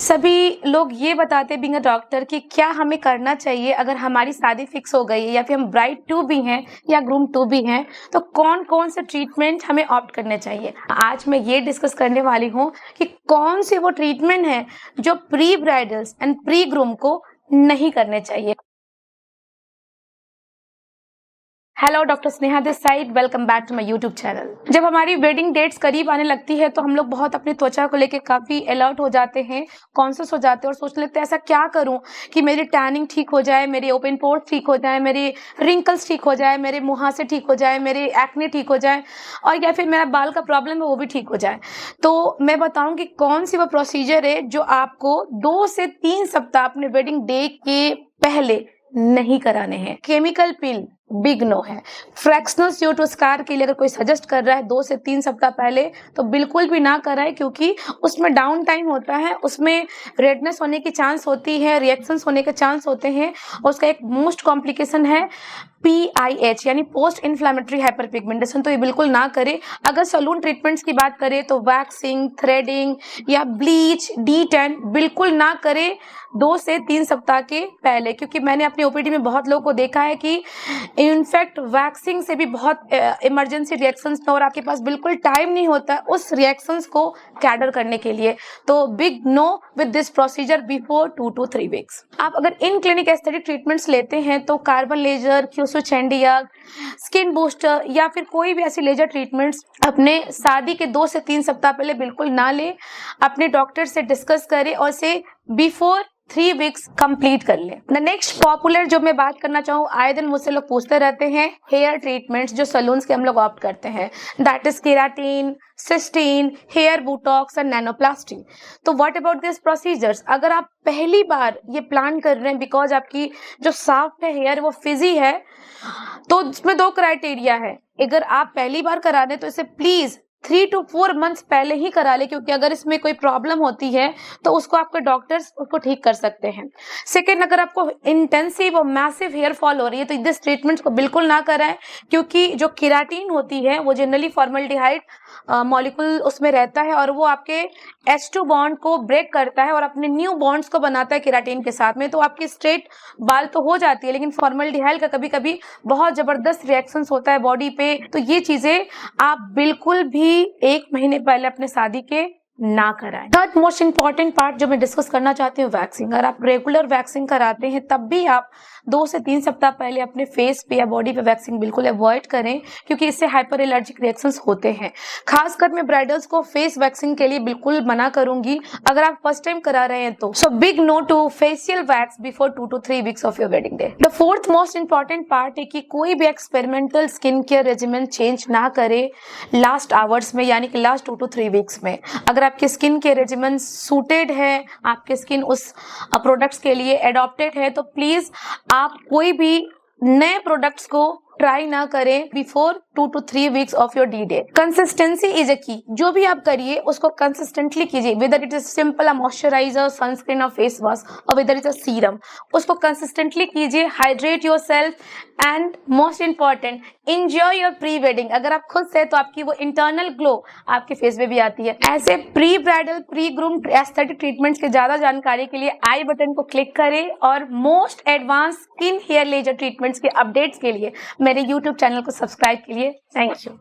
सभी लोग ये बताते बीइंग अ डॉक्टर कि क्या हमें करना चाहिए अगर हमारी शादी फिक्स हो गई है या फिर हम ब्राइड टू भी हैं या ग्रूम टू भी हैं, तो कौन कौन से ट्रीटमेंट हमें ऑप्ट करने चाहिए। आज मैं ये डिस्कस करने वाली हूँ कि कौन से वो ट्रीटमेंट हैं जो pre bridals and pre groom को नहीं करने चाहिए। Hello, doctor Sneha this side, welcome back to my YouTube channel. जब हमारी वेडिंग डेट्स करीब आने लगती है तो हम लोग बहुत अपनी त्वचा को लेकर काफी अलर्ट हो जाते हैं, कॉन्शियस हो जाते हैं और सोचने लगते हैं ऐसा क्या करूं कि मेरी टैनिंग ठीक हो जाए, मेरे ओपन पोर्स ठीक हो जाए, मेरे रिंकल्स ठीक हो जाए, मेरे मुहासे ठीक हो जाए, मेरे एक्ने ठीक हो जाए और या फिर मेरा बाल का प्रॉब्लम है वो भी ठीक हो जाए। तो मैं बताऊं कि कौन सी वो प्रोसीजर है जो आपको 2 से 3 सप्ताह अपने वेडिंग डे के पहले नहीं कराने हैं। केमिकल पिल बिग नो है। फ्रैक्शनल CO2 स्कार के लिए अगर कोई सजेस्ट कर रहा है 2 से 3 सप्ताह पहले तो बिल्कुल भी ना कराए, क्योंकि उसमें डाउन टाइम होता है, उसमें रेडनेस होने की चांस होती है, रिएक्शंस होने के चांस होते हैं और उसका एक मोस्ट कॉम्प्लिकेशन है PIH यानी पोस्ट इन्फ्लेमेटरी हाइपरपिगमेंटेशन। तो ये बिल्कुल ना करे। अगर सैलून ट्रीटमेंट्स की बात करें तो वैक्सिंग, थ्रेडिंग या ब्लीच, D10 बिल्कुल ना करे 2 से 3 सप्ताह के पहले, क्योंकि मैंने अपनी OPD में बहुत लोगों को देखा है कि इनफैक्ट वैक्सिंग से भी बहुत इमरजेंसी रिएक्शंस और आपके पास बिल्कुल टाइम नहीं होता उस रिएक्शंस को कैटर करने के लिए। तो big know with this procedure before 2 to 3 weeks. आप अगर इन क्लिनिक एस्थेटिक ट्रीटमेंट्स लेते हैं तो कार्बन लेजर, क्यूसोचेंडिया, स्किन बूस्टर या फिर कोई भी ऐसी लेजर ट्रीटमेंट्स अपने शादी के 2 से 3 सप्ताह पहले बिल्कुल ना ले। अपने डॉक्टर से डिस्कस करें और से बिफोर 3 वीक्स कंप्लीट कर ले। द नेक्स्ट पॉपुलर जो मैं बात करना चाहूँ, आए दिन मुझसे लोग पूछते रहते हैं हेयर ट्रीटमेंट्स जो सलून्स के हम लोग ऑप्ट करते हैं, that is keratin, cysteine, hair botox and nanoplasty. तो व्हाट अबाउट दिस प्रोसीजर्स? अगर आप पहली बार ये प्लान कर रहे हैं बिकॉज आपकी जो सॉफ्ट है हेयर वो फिजी है, तो इसमें 2 क्राइटेरिया है। अगर आप पहली बार करा रहे हैं तो इसे प्लीज 3 to 4 मंथ्स पहले ही करा ले, क्योंकि अगर इसमें कोई प्रॉब्लम होती है तो उसको आपके डॉक्टर्स उसको ठीक कर सकते हैं। सेकेंड, अगर आपको इंटेंसिव और मैसिव हेयर फॉल हो रही है तो दिस ट्रीटमेंट को बिल्कुल ना कराएं, क्योंकि जो केराटिन होती है वो जनरली फॉर्मल्डिहाइड मॉलिक्यूल उसमें रहता है और वो आपके H2 बॉन्ड को ब्रेक करता है और अपने न्यू बॉन्ड्स को बनाता है केराटिन के साथ में। तो आपकी स्ट्रेट बाल तो हो जाती है, लेकिन फॉर्मल्डिहाइड का कभी कभी बहुत जबरदस्त रिएक्शंस होता है बॉडी पे। तो ये चीजें आप बिल्कुल भी 1 महीने पहले अपने शादी के ना कराएं। थर्ड मोस्ट इंपॉर्टेंट पार्ट जो मैं डिस्कस करना चाहती हूँ, वैक्सिंग। अगर आप रेगुलर वैक्सिंग कराते हैं तब भी आप 2 से 3 सप्ताह पहले अपने फेस पे या बॉडी पे वैक्सिंग बिल्कुल अवॉइड करें, क्योंकि इससे हाइपर एलर्जिक रिएक्शंस होते हैं। खासकर मैं ब्राइडल्स को फेस वैक्सिंग के लिए बिल्कुल मना करूंगी अगर आप फर्स्ट टाइम करा रहे हैं तो। So big no to facial wax before 2 to 3 weeks of your wedding day. The fourth most important part है कि कोई भी experimental skin care regiment change ना करे लास्ट आवर्स में, यानी कि लास्ट 2 to 3 वीक्स में। अगर आपके स्किन के रेजिमेंट सूटेड है, आपके स्किन उस प्रोडक्ट्स के लिए एडॉप्टेड है, तो प्लीज आप कोई भी नए प्रोडक्ट्स को ट्राई ना करें before 2 to 3 weeks of your D day. Consistency is a की। जो भी आप करिए उसको कंसिस्टेंटली कीजिए, whether it is simple a moisturiser, sunscreen और फेस वॉश, और whether it is a serum, उसको कंसिस्टेंटली कीजिए। Hydrate your self and most important, enjoy your pre wedding. अगर आप खुद से तो आपकी वो इंटरनल ग्लो आपके फेस पे भी आती है। ऐसे pre bridal, pre groom aesthetic treatments की ज्यादा जानकारी के लिए आई बटन को क्लिक करें और most advance skin hair laser treatments के अपडेट्स के लिए मेरे YouTube चैनल को सब्सक्राइब कीजिए। Thank you.